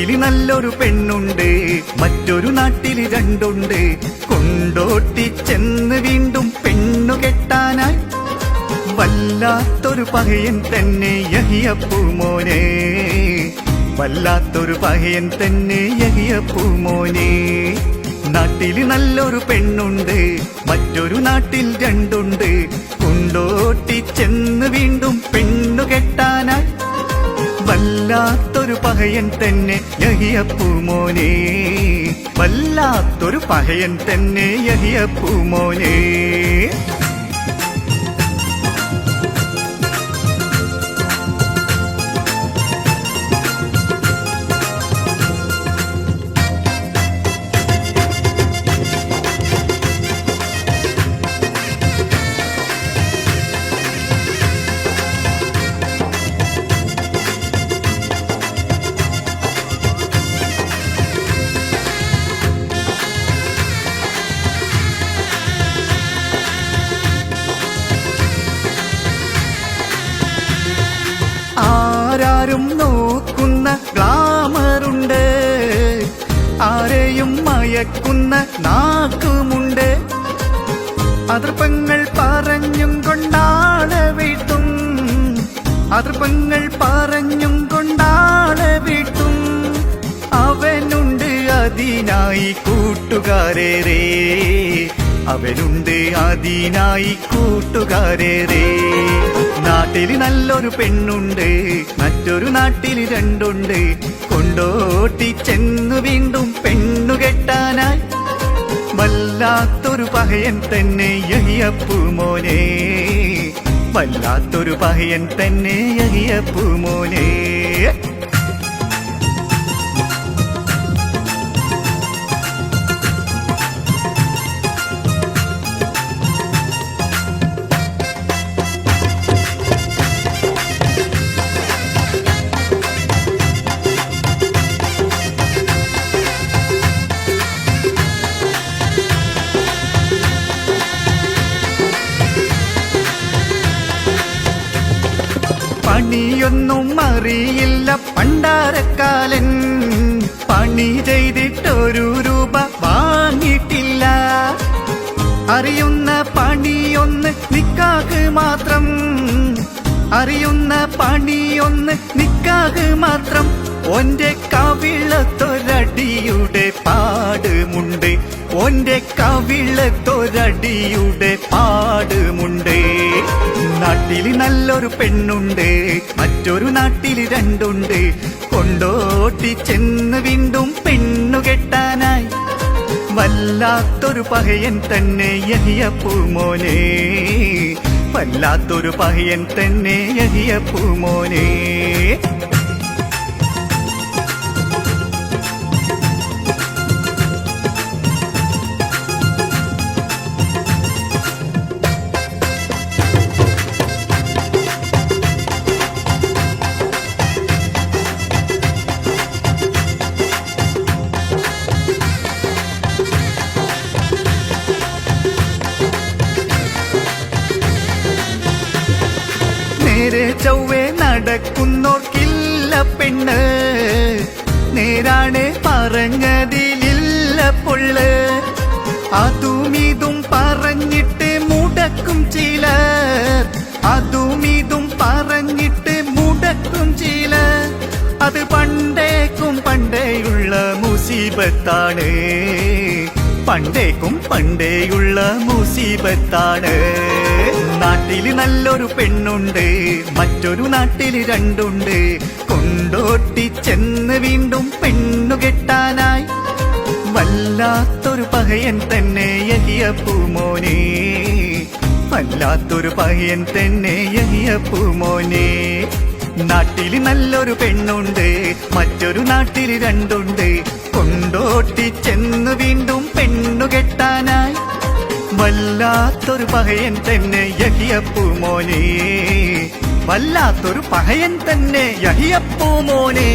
നാട്ടില് നല്ലൊരു പെണ്ണുണ്ട്, മറ്റൊരു നാട്ടില് രണ്ടുണ്ട്. കൊണ്ടോട്ടി ചെന്ന് വീണ്ടും പെണ്ണു കെട്ടാനായി വല്ലാത്തൊരു പഹയൻ തന്നെ യഹിയപ്പൂമോനെ, വല്ലാത്തൊരു പഹയൻ തന്നെ യഹിയപ്പൂമോനെ. നാട്ടില് നല്ലൊരു പെണ്ണുണ്ട്, മറ്റൊരു നാട്ടിൽ രണ്ടുണ്ട്. കൊണ്ടോട്ടി ചെന്ന് വീണ്ടും പെണ്ണു കെട്ടാനായി വല്ലാത്തൊരു പഹയൻ തന്നെ യഹിയപ്പൂമോനെ, വല്ലാത്തൊരു പഹയൻ തന്നെ യഹിയപ്പൂമോനെ. ആരാരും നോക്കുന്ന ഗ്ലാമറുണ്ട്, ആരെയും മയക്കുന്ന നാക്കുമുണ്ട്. അതിർപ്പങ്ങൾ പറഞ്ഞും കൊണ്ടാളെ വീട്ടും, അതിർപ്പങ്ങൾ പറഞ്ഞും കൊണ്ടാളെ വീട്ടും. അവനുണ്ട് അതിനായി കൂട്ടുകാരേറെ, അവനുണ്ട് അതിനായി കൂട്ടുകാരേറെ. നാട്ടില് നല്ലൊരു പെണ്ണുണ്ട്, മറ്റൊരു നാട്ടില് രണ്ടുണ്ട്. കൊണ്ടോട്ടി ചെന്നു വീണ്ടും പെണ്ണു കെട്ടാനായി വല്ലാത്തൊരു പഹയൻ തന്നെ യഹിയപ്പൂമോനെ, വല്ലാത്തൊരു പഹയൻ തന്നെ യഹിയപ്പൂമോനെ. പണിയൊന്നും അറിയില്ല പണ്ടാരക്കാലൻ, പണി ചെയ്തിട്ടൊരു രൂപ വാങ്ങിയിട്ടില്ല. അറിയുന്ന പണിയൊന്ന് നിക്കാഹ് മാത്രം, അറിയുന്ന പണിയൊന്ന് നിക്കാഹ് മാത്രം. ഓന്റെ കവിളത്തൊരടിയുടെ പാടുമുണ്ട്, ഓന്റെ കവിളത്തൊരടിയുടെ പാടുമുണ്ട്. നാട്ടില് നല്ലൊരു പെണ്ണുണ്ട്, മറ്റൊരു നാട്ടില് രണ്ടുണ്ട്. കൊണ്ടോട്ടി ചെന്ന് വീണ്ടും പെണ്ണു കെട്ടാനായി വല്ലാത്തൊരു പഹയൻ തന്നെ യഹിയപ്പൂമോനെ, വല്ലാത്തൊരു പഹയൻ തന്നെ യഹിയപ്പൂമോനെ. നേരെ ചൊവ്വേ നടക്കുന്നോർക്കില്ല പെണ്ണ്, നേരാണ് പറഞ്ഞതിലില്ല പൊള്ള്. അതും ഇതും പറഞ്ഞിട്ട് മുടക്കും ചിലർ, അതും ഇതും പറഞ്ഞിട്ട് മുടക്കും ചിലർ. അത് പണ്ടേക്കും പണ്ടേയുള്ള മുസീബത്താണ്, പണ്ടേക്കും പണ്ടേയുള്ള മുസീബത്താണ്. നാട്ടില് നല്ലൊരു പെണ്ണുണ്ട്, മറ്റൊരു നാട്ടില് രണ്ടുണ്ട്. കൊണ്ടോട്ടി ചെന്ന് വീണ്ടും പെണ്ണു കെട്ടാനായി വല്ലാത്തൊരു പഹയൻ തന്നെ യഹിയപ്പൂമോനെ, വല്ലാത്തൊരു പഹയൻ തന്നെ യഹിയപ്പൂമോനെ. നാട്ടില് നല്ലൊരു പെണ്ണുണ്ട്, മറ്റൊരു നാട്ടില് രണ്ടുണ്ട്. കൊണ്ടോട്ടി ചെന്ന് വീണ്ടും പെണ്ണു കെട്ടാനായി വല്ലാത്തൊരു പഹയൻ തന്നെ യഹിയപ്പൂമോനെ, വല്ലാത്തൊരു പഹയൻ തന്നെ യഹിയപ്പൂമോനെ.